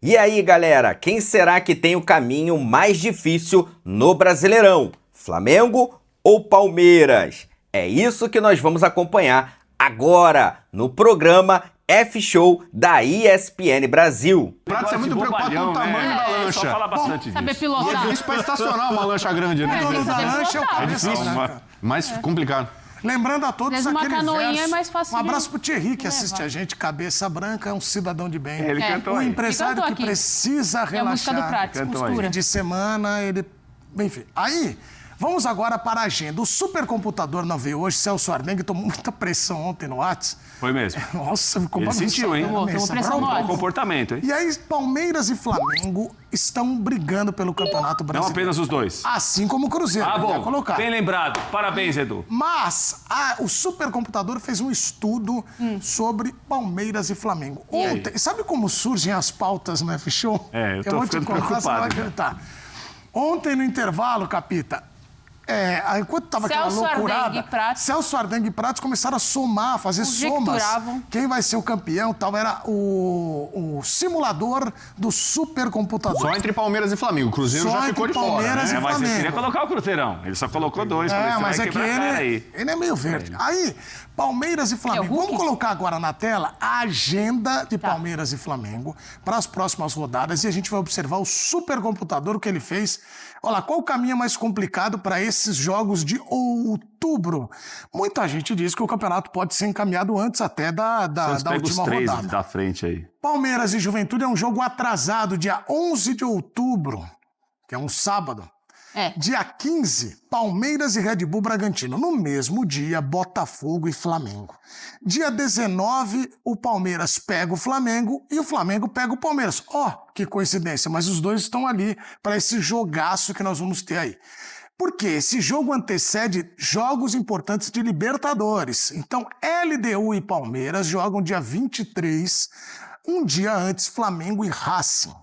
E aí, galera, quem será que tem o caminho mais difícil no Brasileirão? Flamengo ou Palmeiras? É isso que nós vamos acompanhar agora no programa F-Show da ESPN Brasil. O Prato é muito preocupado com o tamanho da lancha. Só fala bastante disso. Saber E é pilotar. difícil pra estacionar uma lancha grande, né? É, O dono da lancha é o É cabeção, difícil, né, mas cara? mais complicado. Lembrando a todos Desde uma aquele canoinha verso. é mais fácil Um de- abraço pro Thierry, que de assiste levar. a gente. Cabeça branca, é um cidadão de bem. Ele cantou Um aí. empresário Cantou que aqui. precisa É a música relaxar. do Prates, Cantou costura. De semana, ele... Enfim, aí... Vamos agora para a agenda. O supercomputador não veio hoje. Celso Ardengue tomou muita pressão ontem no WhatsApp. Foi mesmo. Nossa, ficou Ele sentiu, hein? Tomou pressão no Bom WhatsApp. comportamento, hein? E aí, Palmeiras e Flamengo estão brigando pelo Campeonato Não Brasileiro. apenas os dois. Assim como o Cruzeiro. Ah, eu ia bom. colocar. Bem lembrado. Parabéns, Edu. Mas o supercomputador fez um estudo sobre Palmeiras e Flamengo. E aí? Ontem, sabe como surgem as pautas no F-Show? É, eu tô vou te ficando contar, você não vai preocupado já. acreditar. Ontem, no intervalo, Capita, enquanto tava aquela Celso loucurada, Ardengue e Prates. Celso Ardengue e Prates começaram a somar, fazer somas. Conjecturavam. Quem vai ser o campeão tal. Era o simulador do supercomputador. Só entre Palmeiras e Flamengo. O Cruzeiro Só já ficou de entre fora, Palmeiras né? e Mas ele queria Flamengo. colocar o Cruzeirão. Ele só colocou dois. Falei, você Mas vai é que quebrar a cara aí. ele é meio verde. Aí, Palmeiras e Flamengo. Hulk? Vamos colocar agora na tela a agenda de Palmeiras e Flamengo para as próximas rodadas e a gente vai observar o supercomputador que ele fez. Olha lá, qual o caminho mais complicado para esses jogos de outubro? Muita gente diz que o campeonato pode ser encaminhado antes até da Pega os última três rodada. da frente aí. Palmeiras e Juventude é um jogo atrasado, dia 11 de outubro, que é um sábado. É. Dia 15, Palmeiras e Red Bull Bragantino. No mesmo dia, Botafogo e Flamengo. Dia 19, o Palmeiras pega o Flamengo e o Flamengo pega o Palmeiras. Ó, que coincidência, mas os dois estão ali para esse jogaço que nós vamos ter aí. Porque esse jogo antecede jogos importantes de Libertadores. Então, LDU e Palmeiras jogam dia 23, um dia antes, Flamengo e Racing.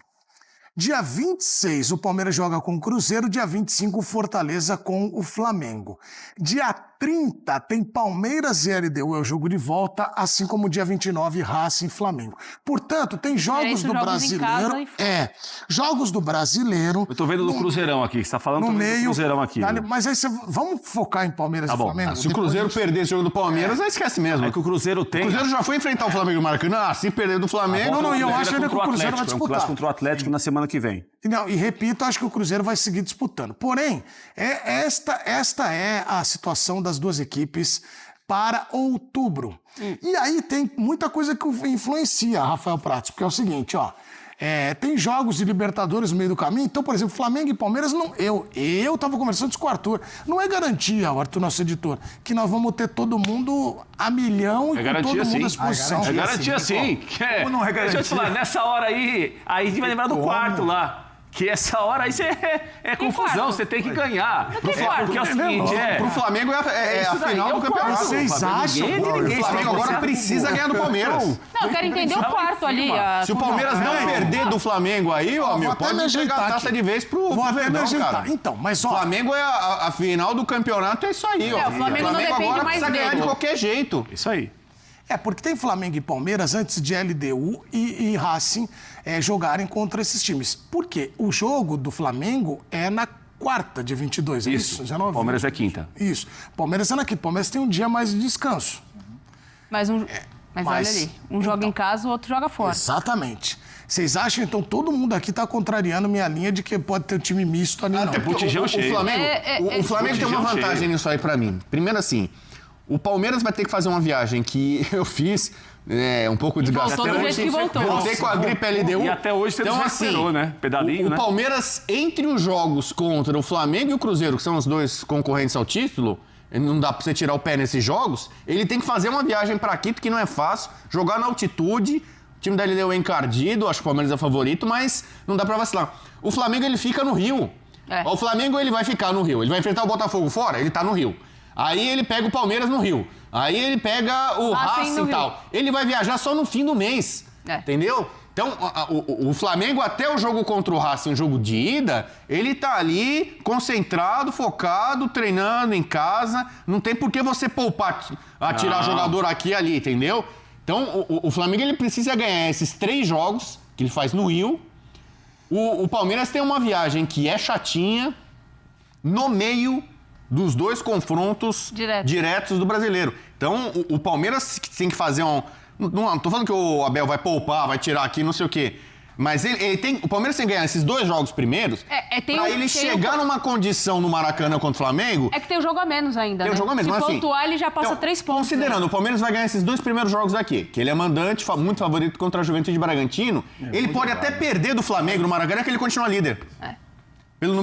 Dia 26, o Palmeiras joga com o Cruzeiro. Dia 25, o Fortaleza com o Flamengo. Dia 30, tem Palmeiras e LDU, é o jogo de volta, assim como dia 29, Racing e Flamengo. Portanto, tem jogos do jogos em casa Brasileiro... e jogos do Brasileiro... Eu tô vendo do Cruzeirão aqui. Você tá falando No tô vendo do meio... Cruzeirão aqui. Dali- Mas aí vamos focar em Palmeiras Tá e bom. Flamengo? Se o Depois Cruzeiro a gente- perder esse jogo do Palmeiras, aí esquece mesmo. É que o Cruzeiro tem... O Cruzeiro já foi enfrentar o Flamengo marcando. Se perder do Flamengo... Não, e eu Ele acho é ainda que o contra Cruzeiro vai Atlético, É um disputar. clássico contra o Atlético na semana que vem. Não, e repito, acho que o Cruzeiro vai seguir disputando. Porém, esta é a situação das duas equipes para outubro. E aí tem muita coisa que influencia, Rafael Pratos, porque é o seguinte, ó. Tem jogos de Libertadores no meio do caminho. Então, por exemplo, Flamengo e Palmeiras, não, eu tava conversando isso com o Arthur. Não é garantia, o Arthur, nosso editor, que nós vamos ter todo mundo a milhão e É com garantia, todo mundo à sim. disposição. É garantia sim. Como não é Deixa eu te garantia? falar, nessa hora aí a gente vai lembrar do quarto lá. Que essa hora aí é confusão, quarto? você tem que ganhar. quarto? Porque é o seguinte, Pro Flamengo é a isso daí, final é do o campeonato. quarto. Vocês acham? Ninguém O Flamengo agora precisa ganhar do Palmeiras. Não, eu quero entender o quarto ali. Se o Palmeiras não perder do Flamengo aí, ó, Vou meu, até pode me entregar ajeitar a taça aqui. de vez pro Vou até me Verdão, ajeitar. cara. Então, mas O ó... Flamengo é a final do campeonato, é isso aí, ó. o Flamengo não depende agora mais precisa ganhar dele. de qualquer jeito. Isso aí. Porque tem Flamengo e Palmeiras antes de LDU e Racing jogarem contra esses times. Por quê? O jogo do Flamengo é na quarta, dia 22, é isso? 19? Palmeiras é quinta. Isso. Palmeiras é na quinta. Palmeiras tem um dia mais de descanso. Mas olha mas- ali. Um joga em casa, o outro joga fora. Exatamente. Vocês acham, então, todo mundo aqui tá contrariando minha linha de que pode ter um time misto ali, não. Até porque botijão o cheio. Flamengo, o Flamengo tem uma botijão vantagem cheio. nisso aí pra mim. Primeiro assim, o Palmeiras vai ter que fazer uma viagem que eu fiz, um pouco desgastante. voltou do jeito que voltou. Voltei com a gripe LDU. E até hoje você então, desesperou, né? Pedalinho, o né? Palmeiras, entre os jogos contra o Flamengo e o Cruzeiro, que são os dois concorrentes ao título, não dá pra você tirar o pé nesses jogos, ele tem que fazer uma viagem pra Quito, que não é fácil, jogar na altitude. O time da LDU é encardido, acho que o Palmeiras é favorito, mas não dá pra vacilar. O Flamengo, ele fica no Rio. É. O Flamengo, ele vai ficar no Rio. Ele vai enfrentar o Botafogo fora, ele tá no Rio. Aí ele pega o Palmeiras no Rio. Aí ele pega o Racing Racing no e tal. Ele vai viajar só no fim do mês. Entendeu? Então, o Flamengo, até o jogo contra o Racing, o jogo de ida, ele tá ali concentrado, focado, treinando em casa. Não tem por que você poupar, atirar jogador aqui e ali, entendeu? Então, o Flamengo, ele precisa ganhar esses 3 jogos que ele faz no Rio. O Palmeiras tem uma viagem que é chatinha no meio dos dois confrontos diretos do Brasileiro. Então, o Palmeiras tem que fazer Não tô falando que o Abel vai poupar, vai tirar aqui, não sei o quê. Mas o Palmeiras tem que ganhar esses 2 jogos primeiros pra ele chegar numa condição no Maracanã contra o Flamengo. É que tem o jogo a menos ainda, Tem o jogo a menos, Se mas assim, pontuar, ele já passa 3 pontos. Considerando, o Palmeiras vai ganhar esses 2 primeiros jogos aqui, que ele é mandante, muito favorito contra a Juventude de Bragantino. Ele pode até perder do Flamengo no Maracanã, que ele continua líder. Pelo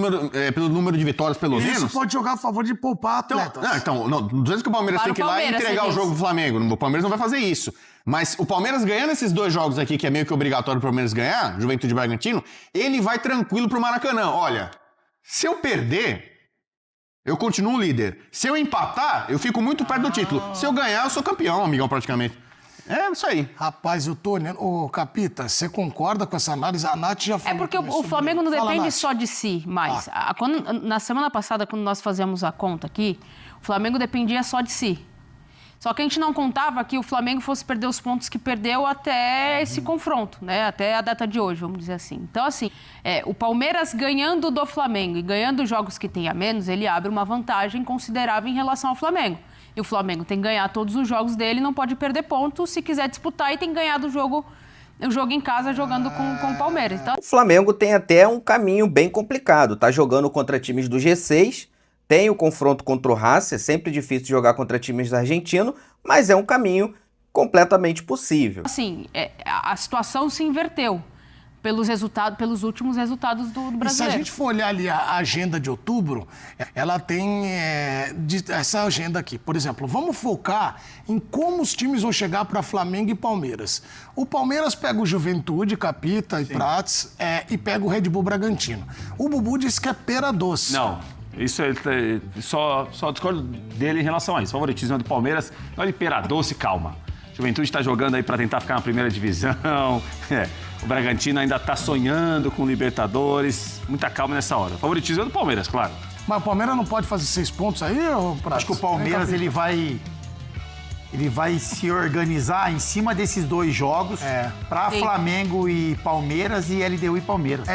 número de vitórias, pelo menos. Isso pode jogar a favor de poupar atletas. Não dizendo que o Palmeiras Para tem que ir o lá e Palmeiras, entregar você o jogo diz. pro Flamengo. O Palmeiras não vai fazer isso. Mas o Palmeiras ganhando esses 2 jogos aqui, que é meio que obrigatório o Palmeiras ganhar, Juventude e Bragantino, ele vai tranquilo pro Maracanã. Olha, se eu perder, eu continuo líder. Se eu empatar, eu fico muito perto do título. Se eu ganhar, eu sou campeão, amigão, praticamente. É isso aí. Rapaz, eu tô olhando. Ô, Capita, você concorda com essa análise? A Nath já falou. É porque também o sobre Flamengo não isso. Fala, depende Nath. só de si mais. Na semana passada, quando nós fazíamos a conta aqui, o Flamengo dependia só de si. Só que a gente não contava que o Flamengo fosse perder os pontos que perdeu até esse confronto, né? Até a data de hoje, vamos dizer assim. Então, assim, o Palmeiras ganhando do Flamengo e ganhando os jogos que tem a menos, ele abre uma vantagem considerável em relação ao Flamengo. E o Flamengo tem que ganhar todos os jogos dele, não pode perder pontos. Se quiser disputar, e tem que ganhar o jogo em casa jogando com o Palmeiras. Então, O Flamengo tem até um caminho bem complicado. Tá jogando contra times do G6, tem o confronto contra o Racing, é sempre difícil jogar contra times argentinos, mas é um caminho completamente possível. assim, a situação se inverteu pelos últimos resultados do E se a brasileiro. gente for olhar ali a agenda de outubro, ela tem essa agenda aqui. Por exemplo, vamos focar em como os times vão chegar para Flamengo e Palmeiras. O Palmeiras pega o Juventude, Capita e Prats e pega o Red Bull Bragantino. O Bubu disse que é pera doce. Não, isso só discordo dele em relação a isso. O favoritismo é do Palmeiras, olha, pera doce, calma. Juventude está jogando aí para tentar ficar na primeira divisão. O Bragantino ainda está sonhando com Libertadores. Muita calma nessa hora. O favoritismo é do Palmeiras, claro. Mas o Palmeiras não pode fazer 6 pontos aí, ô Prats? Acho que o Palmeiras ele vai se organizar em cima desses 2 jogos para Sim. Flamengo e Palmeiras e LDU e Palmeiras.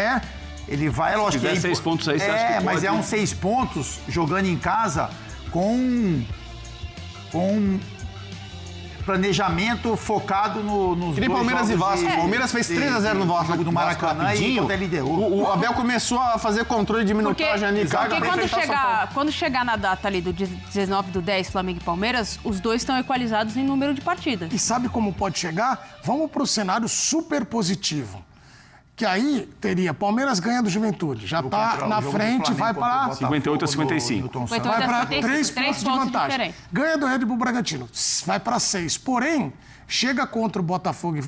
Ele vai, lógico tiver que 6 pontos aí, você acha que mas pode? é uns 6 pontos jogando em casa com planejamento focado nos Que nem 2 Palmeiras e jogos Vasco. O Palmeiras fez 3-0 no Vasco. jogo do Maracanã e rapidinho. contra a LDU. O Abel começou a fazer controle de minutagem ali. Quando chegar na data ali do 19 do 10, Flamengo e Palmeiras, os dois estão equalizados em número de partidas. E sabe como pode chegar? Vamos para o cenário super positivo. Que aí teria Palmeiras ganhando Juventude. Já tá na frente, vai para 58 a 55. vai para 3 pontos de vantagem. diferentes. Ganha do Red Bull Bragantino, vai para 6. Porém, chega contra o Botafogo e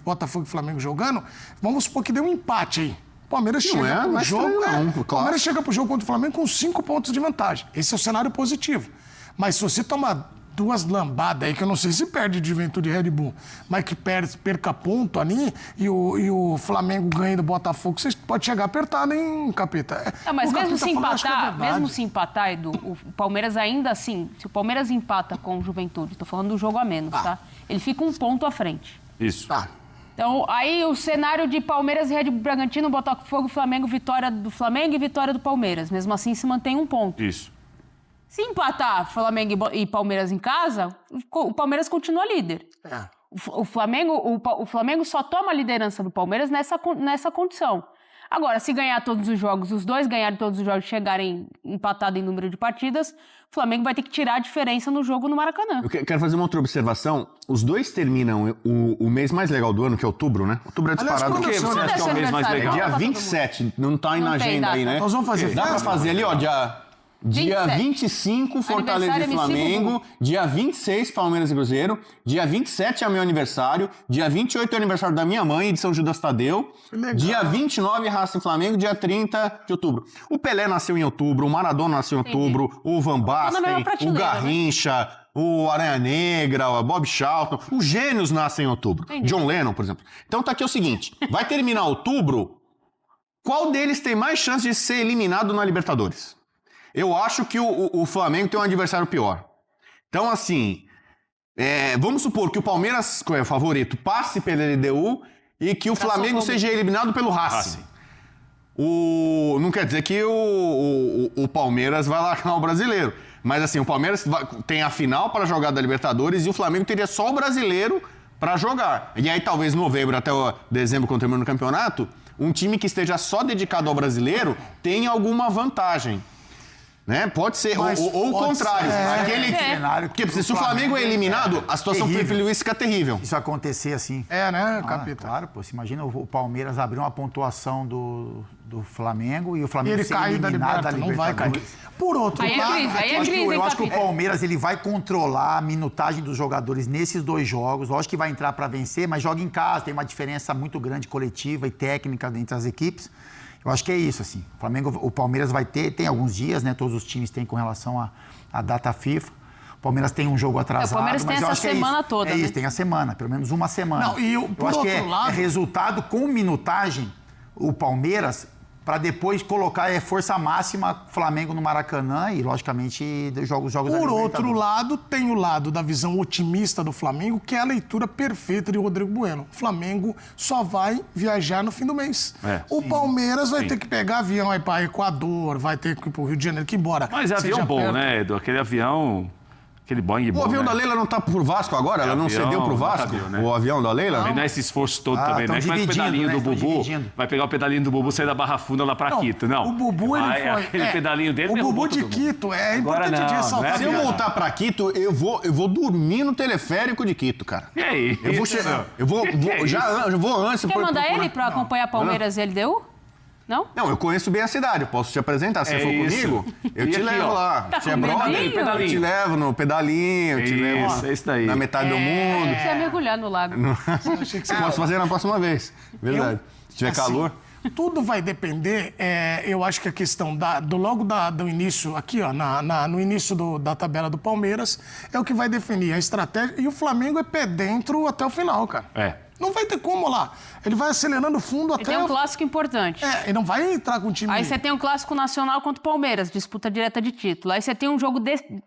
Flamengo jogando, vamos supor que deu um empate aí. O Palmeiras Não chega é, pro não é jogo. estranho, não, O claro. Palmeiras chega pro jogo contra o Flamengo com 5 pontos de vantagem. Esse é o cenário positivo. Mas se você tomar 2 lambadas aí, que eu não sei se perde de Juventude e Red Bull, mas que perca ponto ali, e o Flamengo ganha do Botafogo, você pode chegar apertado, hein, Capita? Mas O mesmo Capita se falou, acho que é empatar, verdade. Edu, o Palmeiras ainda assim, se o Palmeiras empata com o Juventude, tô falando do jogo a menos, tá? Ele fica 1 ponto à frente. Isso. Tá. Então, aí o cenário de Palmeiras e Red Bull Bragantino, Botafogo e Flamengo, vitória do Flamengo e vitória do Palmeiras. Mesmo assim, se mantém 1 ponto. Isso. Se empatar Flamengo e Palmeiras em casa, o Palmeiras continua líder. O Flamengo só toma a liderança do Palmeiras nessa condição. Agora, se ganhar todos os jogos, os dois ganharem todos os jogos e chegarem empatados em número de partidas, o Flamengo vai ter que tirar a diferença no jogo no Maracanã. Eu quero fazer uma outra observação. Os dois terminam o mês mais legal do ano, que é outubro, né? Outubro é disparado. quando Por que Quando você acha que é o mês mais aniversário? legal? Dia Pra todo 27, não tá aí Não na tem agenda aí, data. né? Nós vamos fazer Dá pra festa? fazer ali, ó, dia 27. 25, Fortaleza e Aniversário MC Flamengo. Bubu. Dia 26, Palmeiras e Cruzeiro. Dia 27 é meu aniversário. Dia 28 é o aniversário da minha mãe, de São Judas Tadeu. legal. Dia 29, Racing e Flamengo. Dia 30 de outubro. O Pelé nasceu em outubro, o Maradona nasceu em outubro, o Van na mesma Basten, o prateleira, Garrincha, o Aranha Negra, o Bob Charlton. Os gênios nascem em outubro. Entendi. John Lennon, por exemplo. Então tá aqui o seguinte, vai terminar outubro, qual deles tem mais chance de ser eliminado na Libertadores? Eu acho que o Flamengo tem um adversário pior. Então, assim, vamos supor que o Palmeiras, que é o favorito, passe pela LDU e que o Pra Flamengo São Paulo. seja eliminado pelo Racing. Não quer dizer que o Palmeiras vai largar o brasileiro. Mas assim, o Palmeiras tem a final para jogar da Libertadores e o Flamengo teria só o brasileiro para jogar. E aí talvez novembro até dezembro, quando termina o campeonato, um time que esteja só dedicado ao brasileiro tenha alguma vantagem. Né? Pode ser, Mas ou o pode contrário. ser. Cenário que Porque se o o Flamengo é eliminado, a situação pro terrível. Felipe Luiz fica terrível. Isso acontecer assim. né, capitão? Claro, pô. Você imagina o Palmeiras abrir uma pontuação do Flamengo e o E Flamengo ele ser cair da eliminado da Libertadores, não vai cair. Libertadores. Por outro Aí é lado, crise, aí é Eu acho que- crise, hein, eu acho que o capitão? Palmeiras ele vai controlar a minutagem dos jogadores nesses 2 jogos. Lógico que vai entrar para vencer, mas joga em casa, tem uma diferença muito grande coletiva e técnica entre as equipes. Eu acho que é isso, assim. O Palmeiras vai tem alguns dias, né? Todos os times têm com relação à data FIFA. O Palmeiras tem um jogo atrasado. O Palmeiras tem mas eu essa acho que é semana isso. toda, É né? isso, tem a semana, pelo menos uma semana. Não, e eu por acho que outro é lado- resultado com minutagem, o Palmeiras, para depois colocar força máxima Flamengo no Maracanã e, logicamente, os jogos da Por Libertadores. outro lado, tem o lado da visão otimista do Flamengo, que é a leitura perfeita de Rodrigo Bueno. O Flamengo só vai viajar no fim do mês. O Palmeiras vai ter que pegar avião, vai para Equador, vai ter que ir para o Rio de Janeiro, que embora. Mas é avião seja bom, perto. né, Edu? Aquele avião... Aquele Boeing bom, O avião né? da Leila não tá por Vasco agora? Ela não avião, cedeu pro não Vasco? sabia, né? O avião da Leila? Não é esse esforço todo também, tão não é que vai com o dividindo, pedalinho né? do Estão Bubu, dividindo. vai pegar o pedalinho do Bubu, sair da Barra Funda lá pra Não, Quito, não. o Bubu, ele Vai, foi... aquele pedalinho dele O derrubou Bubu de todo mundo. Quito, é Agora importante não, ressaltar. não é Se eu viagem. voltar pra Quito, eu vou dormir no teleférico de Quito, cara. E aí? Eu vou chegar. Eu vou antes. Quer mandar ele para acompanhar Palmeiras e LDU? Não? Não, eu conheço bem a cidade. Eu posso te apresentar. Se É você for isso. comigo, eu E te aqui, levo ó. lá. Tá Você é com brother? medinho? Eu te levo no pedalinho, eu te levo Isso, é isso daí. na metade do mundo. Precisa mergulhar no lago. Posso fazer na próxima vez. Verdade. Se tiver Assim, calor. Tudo vai depender, eu acho que a questão do início, aqui, ó, no início da tabela do Palmeiras, é o que vai definir a estratégia. E o Flamengo é pé dentro até o final, cara. É. Não vai ter como lá. Ele vai acelerando fundo E até. tem um clássico importante. Ele não vai entrar com o time. Aí você tem um clássico nacional contra o Palmeiras, disputa direta de título. Aí você tem um jogo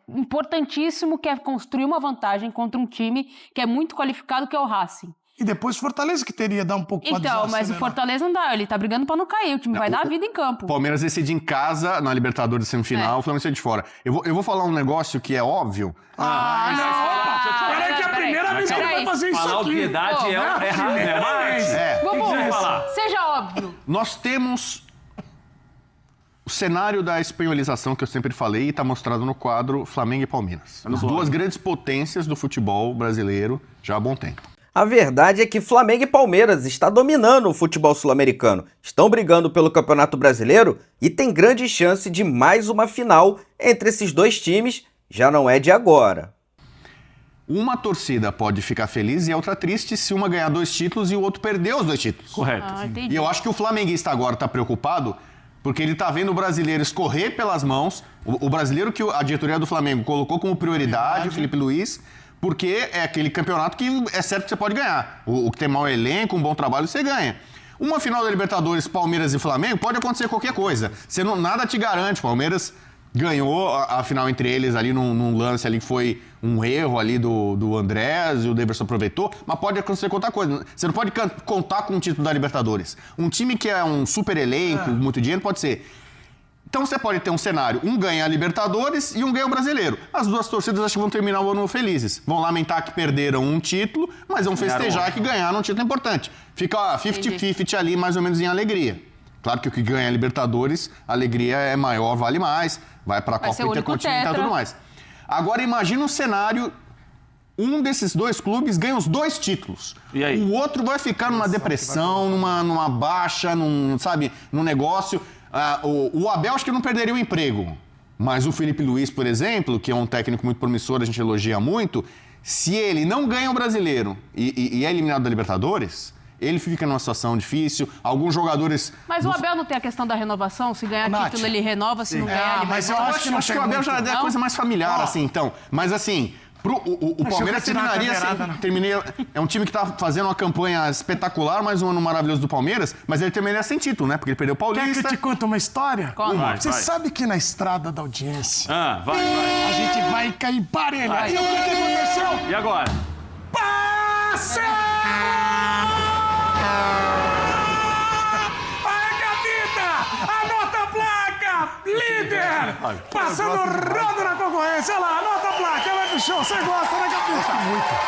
importantíssimo que é construir uma vantagem contra um time que é muito qualificado, que é o Racing. E depois Fortaleza, que teria dar um pouco pra Então, mas o desacelerar. Fortaleza não dá, ele tá brigando pra não cair, o time vai dar a vida em campo. O Palmeiras decide em casa, na Libertadores semifinal, o Flamengo sai de fora. Eu vou falar um negócio que é óbvio. Peraí que é a primeira vez que ele vai fazer isso Falar aqui. obviedade é errado, né? Mas... É. O que você vai falar? Seja óbvio. Nós temos o cenário da espanholização que eu sempre falei e está mostrado no quadro Flamengo e Palmeiras. As duas grandes potências do futebol brasileiro já há bom tempo. A verdade é que Flamengo e Palmeiras está dominando o futebol sul-americano, estão brigando pelo Campeonato Brasileiro e tem grande chance de mais uma final entre esses dois times, já não é de agora. Uma torcida pode ficar feliz e a outra triste se uma ganhar 2 títulos e o outro perder os 2 títulos. Correto. Entendi. E eu acho que o flamenguista agora está preocupado porque ele está vendo o brasileiro escorrer pelas mãos, o brasileiro que a diretoria do Flamengo colocou como prioridade, o Felipe Luiz, porque é aquele campeonato que é certo que você pode ganhar. O que tem mau elenco, um bom trabalho, você ganha. Uma final da Libertadores, Palmeiras e Flamengo, pode acontecer qualquer coisa. Nada te garante. O Palmeiras ganhou a final entre eles ali num lance ali que foi um erro ali do Andrés e o Daverson aproveitou, mas pode acontecer qualquer coisa. Você não pode contar com o título da Libertadores. Um time que é um super elenco, muito dinheiro, pode ser. Então você pode ter um cenário, um ganha a Libertadores e um ganha o Brasileiro. As duas torcidas acho que vão terminar o ano felizes. Vão lamentar que perderam um título, mas vão festejar que ganharam um título importante. Fica 50-50 ali, mais ou menos em alegria. Claro que o que ganha a Libertadores, a alegria é maior, vale mais, vai pra Copa ser o único Intercontinental e tetra. tudo mais. Agora imagina um cenário, um desses dois clubes ganha os 2 títulos. E aí? O outro vai ficar numa depressão, numa baixa, num negócio. O Abel acho que não perderia o emprego. Mas o Felipe Luiz, por exemplo, que é um técnico muito promissor, a gente elogia muito, se ele não ganha o Brasileiro e é eliminado da Libertadores, ele fica numa situação difícil. Alguns jogadores... Mas o Abel não tem a questão da renovação? Se ganhar Nath. título, ele renova, se não ganhar, ele vai mas eu embora. acho que não Acho que tem o Abel já muito. é a coisa mais familiar, assim, então. Mas assim, o Palmeiras que ia tirar a terminaria carteirada, é um time que tá fazendo uma campanha espetacular, mais um ano maravilhoso do Palmeiras, mas ele terminaria sem título, né? Porque ele perdeu o Quer que eu Paulista. te conte uma história? Conta. Você sabe que na estrada da audiência Vai. a gente vai cair parelha. Vai. E o que aconteceu? E agora? Passa! líder! Passando rodo na concorrência. Olha lá, anota a placa, vai pro show. Você gosta, né, Capita?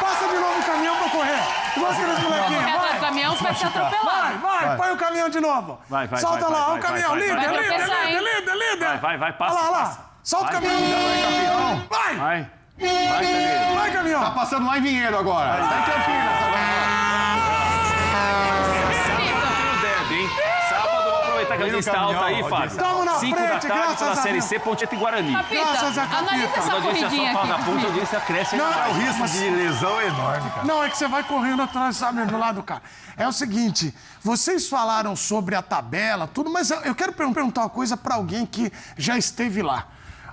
Passa de novo o caminhão pra correr. Gosta dos molequinhos? O caminhão vai se atropelar. Vai, põe o caminhão de novo. Vai, Solta lá, vai, o caminhão, vai, líder, vai, vai, líder. Vai, passa. Olha lá, passa. solta o Vai, caminhão. Vai, Vai, Cadê? vai, caminhão. Tá passando lá em Vinhedo agora. Tá em Campinas. Sábado, vamos aproveitar que a audiência está alta aí, Fábio. Estamos na 5 da frente, tarde graças pela a Série Deus. C, Ponte Preta e Guarani. Graças a Capita, analisa Capita. essa Quando a audiência corridinha só fala da ponta, a aqui. audiência cresce. Não, ainda é o mais. risco de lesão é enorme, cara. Não, é que você vai correndo atrás, sabe, do lado do cara. É o seguinte, vocês falaram sobre a tabela, tudo, mas eu quero perguntar uma coisa pra alguém que já esteve lá.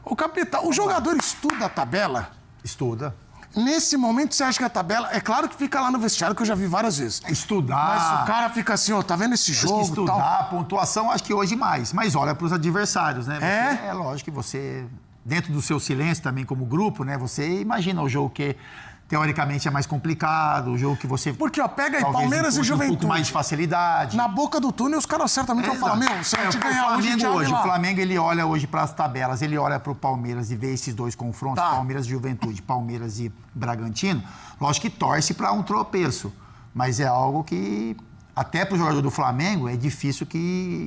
Ô, Capitão, o jogador estuda a tabela? Estuda. Nesse momento, você acha que a tabela... É claro que fica lá no vestiário, que eu já vi várias vezes. Estudar. Mas o cara fica assim, ó, tá vendo esse Acho que jogo e estudar, tal? a pontuação, acho que hoje mais. Mas olha para os adversários, né? É? É lógico que você, dentro do seu silêncio também como grupo, né? Você imagina o jogo que teoricamente é mais complicado, o jogo que você... Porque, ó, pega aí, talvez Palmeiras e encontre Juventude. um pouco mais de facilidade. Na boca do túnel, os caras certamente vão falar, meu, se a gente o ganhar hoje, a gente Flamengo abre hoje, lá. o Flamengo ele olha hoje para as tabelas, ele olha para o Palmeiras e vê esses dois confrontos, Tá. Palmeiras e Juventude, Palmeiras e Bragantino, lógico que torce para um tropeço, mas é algo que até para o jogador do Flamengo é difícil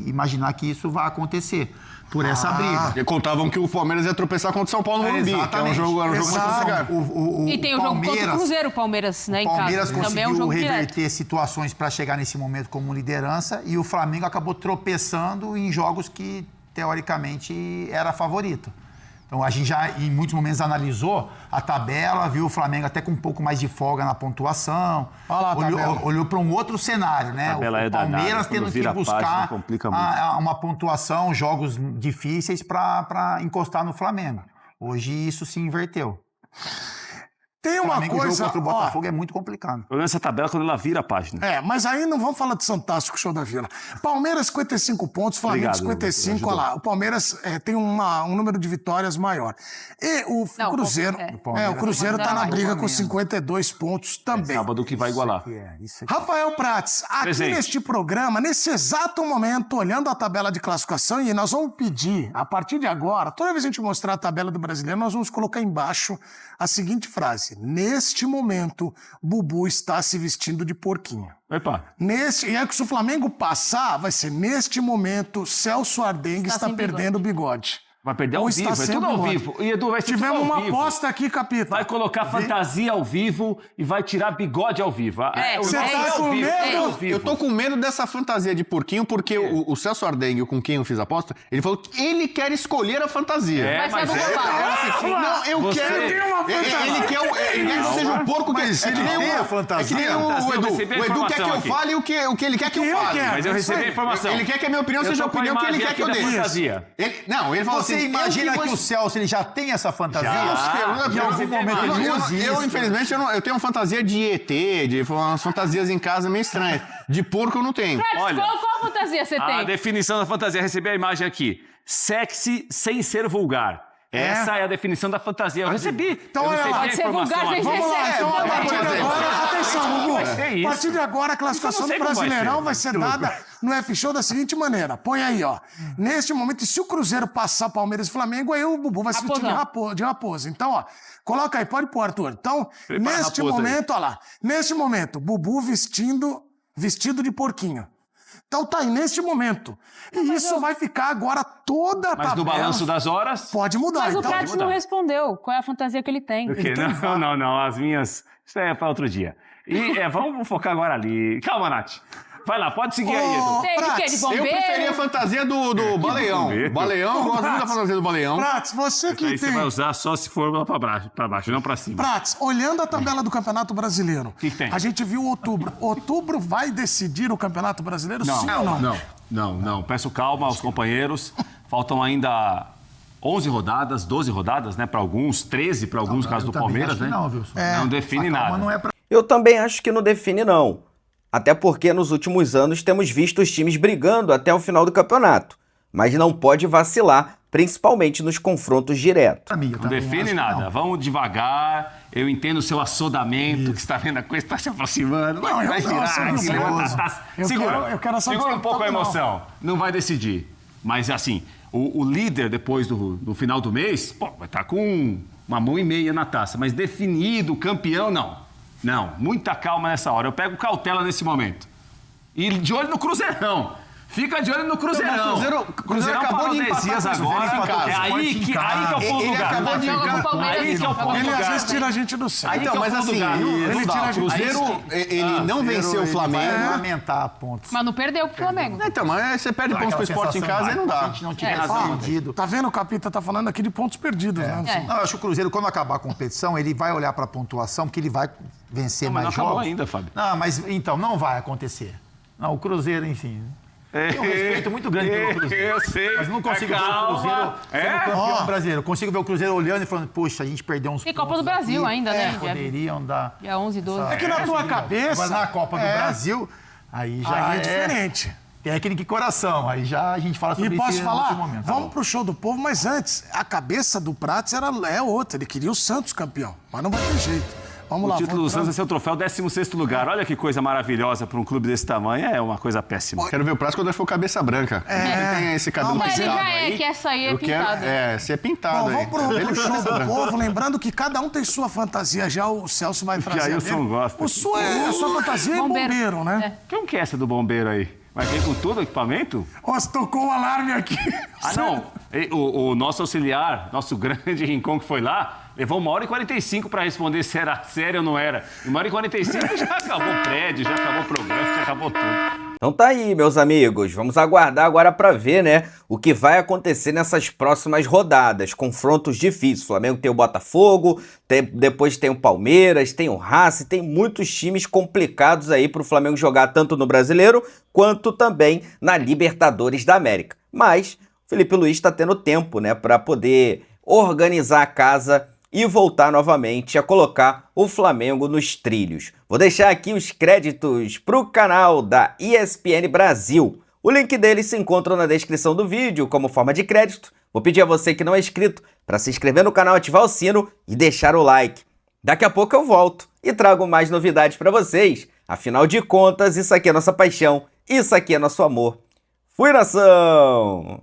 imaginar que isso vai acontecer por essa briga. E contavam que o Palmeiras ia tropeçar contra o São Paulo no Morumbi, que era um Exatamente. jogo muito Exato. complicado. E tem o jogo contra o Cruzeiro, Palmeiras, né, em Palmeiras casa. Também é um conseguiu jogo direto. reverter situações para chegar nesse momento como liderança e o Flamengo acabou tropeçando em jogos que, teoricamente, era favorito. Então, a gente já, em muitos momentos, analisou a tabela, viu o Flamengo até com um pouco mais de folga na pontuação. Olha lá a tabela. Olhou para um outro cenário, né? A tabela é o Palmeiras danada, quando tendo vira que a página, buscar complica muito. uma pontuação, jogos difíceis para encostar no Flamengo. Hoje, isso se inverteu. Tem O uma Flamengo, o coisa... jogo contra o ó, Botafogo é muito complicado. O problema dessa tabela é quando ela vira a página. É, mas aí não vamos falar de Fantástico Show da Vila. Palmeiras, 55 pontos, Flamengo, Obrigado, 55, ajudou. olha lá. O Palmeiras tem um número de vitórias maior. E o Não, Cruzeiro... é. o Cruzeiro tá na Palmeiras briga vai com ganhando. 52 pontos também. Sábado que vai igualar. Isso aqui. Rafael Prates, aqui Presente. neste programa, nesse exato momento, olhando a tabela de classificação, e nós vamos pedir, a partir de agora, toda vez que a gente mostrar a tabela do brasileiro, nós vamos colocar embaixo a seguinte frase: neste momento, Bubu está se vestindo de porquinho. Epa. E aí, se o Flamengo passar, vai ser neste momento, Celso Ardengue Está está sem perdendo o bigode. Vai perder ao Ou vivo, está é sem tudo ao bigode. vivo. E Edu, vai ser Tivemos tudo ao uma vivo. aposta aqui, Capita. Vai colocar fantasia ao vivo e vai tirar bigode ao vivo. É, O você nosso tá é ao com vivo, medo? é ao vivo. Eu tô com medo dessa fantasia de porquinho, porque o Celso Ardengue, com quem eu fiz a aposta, ele falou que ele quer escolher a fantasia. É, Mas mas é é... bom Não, eu Você quero. tem uma fantasia. Ele quer que seja um porco que Mas é que ele nem tem o a fantasia. É que nem Fantasia, o eu Edu. recebi a O Edu quer que informação eu aqui. fale o que ele quer que eu Que eu fale. quero. Mas eu Isso recebi a aí. informação. Ele quer que a minha opinião Eu seja a tô com a opinião que ele imagem quer que eu aqui dê. da fantasia. Ele falou Você assim, imagina que o você... Celso ele já tem essa fantasia? Em algum momento ele usa eu, isso. infelizmente, eu tenho uma fantasia de ET, de umas fantasias em casa meio estranhas. De porco eu não tenho. Prates, Olha, qual fantasia você A tem? definição da fantasia, recebi a imagem aqui. Sexy sem ser vulgar. Essa é a definição da fantasia. Eu recebi. Então, eu olha recebi lá. a Pode ser informação vulgar, aqui. sem Vamos lá, ser então a é, partir de por exemplo. agora, atenção, Vai ser Gugu. A isso. partir de agora, a classificação Eu não sei do como vai Brasileirão ser. vai ser dada no F-Show da seguinte maneira. Põe aí, ó. Neste momento, se o Cruzeiro passar Palmeiras e Flamengo, aí o Bubu vai se vestir de raposa. Então, ó, coloca aí, pode pôr, Arthur. Então, Prepara a neste raposa aí. momento, ó lá. Neste momento, Bubu vestido de porquinho. Então tá aí, neste momento. E isso vai ficar agora toda a Mas tabela. no balanço das horas... Pode mudar, Mas o então. Prates não respondeu. Qual é a fantasia que ele tem? O quê? Não. As minhas... Isso é pra outro dia. E vamos focar agora ali. Calma, Nath. Vai lá, pode seguir aí, Edu. Tem de quê? De Prates, Eu bombeiro? preferia a fantasia do Baleão. bombeiro. Baleão, eu gosto muito da fantasia do Baleão. Prates, você que Aí tem... você vai usar só se for lá pra baixo, não pra cima. Prates, olhando a tabela do Campeonato Brasileiro, Que tem? a gente viu outubro. Outubro vai decidir o Campeonato Brasileiro, sim ou não? Não. Peço calma aos companheiros. Faltam ainda 11 rodadas, 12 rodadas, né? Para alguns, 13 para alguns, no caso do Palmeiras, né? Não, Wilson. Não define Calma, nada. não é pra... Eu também acho que não define, não. Até porque nos últimos anos temos visto os times brigando até o final do campeonato. Mas não pode vacilar, principalmente nos confrontos diretos. Não define nada. Vamos devagar. Eu entendo o seu assodamento, que você está vendo a coisa, está se aproximando. Não, eu vai não, girar, eu sou aqui, ansioso. levanta a taça. Eu Segura. quero essa Segura um pouco a disputa, não. emoção. Não vai decidir. Mas, assim, o líder, depois do final do mês, pô, vai estar com uma mão e meia na taça. Mas definido, campeão, não. Não, muita calma nessa hora. Eu pego cautela nesse momento. E de olho no Cruzeirão. Fica de olho no Cruzeirão. Cruzeiro acabou de empatar Maresias com o agora. Cruzeiro em casa. É aí que é o ponto do Ele gato. acabou de Joga com o Palmeiras, Aí que é o ponto Ele do às vezes gato. tira a gente do céu. Aí que é Então, o mas ponto do assim, gato. não Ele dá. tira a O gente- Cruzeiro, ele não venceu o Flamengo. Ele vai lamentar pontos. Mas não perdeu pro Flamengo. Então, mas você perde pontos pro esporte em casa e não Se a dá. gente não É, tivesse razão, vendido. Tá vendo? O Capita tá falando aqui de pontos perdidos, né? É. Não, eu acho que o Cruzeiro, quando acabar a competição, ele vai olhar para a pontuação, porque ele vai vencer Não, mas mais não acabou jogos. ainda, Fábio. Não, mas então, não vai acontecer. Não, o Cruzeiro, enfim. Tem um respeito muito grande pelo Cruzeiro. Eu sei. Mas não consigo ver o Cruzeiro sendo campeão brasileiro. Eu consigo ver o Cruzeiro olhando e falando, poxa, a gente perdeu uns Tem pontos Copa do Brasil aqui. ainda, né? Poderiam dar... Dia 11 e 12. É que na tua cabeça... Agora, na Copa do Brasil, aí já Aí é diferente. técnica e coração. Aí já a gente fala sobre E isso posso no falar? outro momento. Tá Vamos bom. pro show do povo, mas antes, a cabeça do Prats é outra. Ele queria o Santos campeão, mas não vai ter jeito. Vamos lá. O título do vamos Santos é seu troféu, 16º lugar. Olha que coisa maravilhosa para um clube desse tamanho. É uma coisa péssima. Quero ver o Prazo quando for cabeça branca. Ele tem esse cabelo Não, mas Ele pintado já é, aí. que essa aí é Eu quero, pintada. se é pintado Bom, aí. vamos pro Ele show precisa do branco. povo, lembrando que cada um tem sua fantasia. Já o Celso vai trazer. a Ailson dele. gosta. A sua fantasia é bombeiro, né? Como que é essa do bombeiro aí? Vai vir com todo o equipamento? Ó, se tocou o alarme aqui. Ah, não. O nosso auxiliar, nosso grande rincão que foi lá, levou 1h45 para responder se era sério ou não era. Em 1h45 já acabou o prédio, já acabou o programa, já acabou tudo. Então tá aí, meus amigos. Vamos aguardar agora para ver, né, o que vai acontecer nessas próximas rodadas. Confrontos difíceis. O Flamengo tem o Botafogo, depois tem o Palmeiras, tem o Racing, tem muitos times complicados aí pro Flamengo jogar tanto no Brasileiro quanto também na Libertadores da América. Mas o Felipe Luiz está tendo tempo, né, para poder organizar a casa e voltar novamente a colocar o Flamengo nos trilhos. Vou deixar aqui os créditos para o canal da ESPN Brasil. O link deles se encontra na descrição do vídeo como forma de crédito. Vou pedir a você que não é inscrito para se inscrever no canal, ativar o sino e deixar o like. Daqui a pouco eu volto e trago mais novidades para vocês. Afinal de contas, isso aqui é nossa paixão, isso aqui é nosso amor. Fui, nação!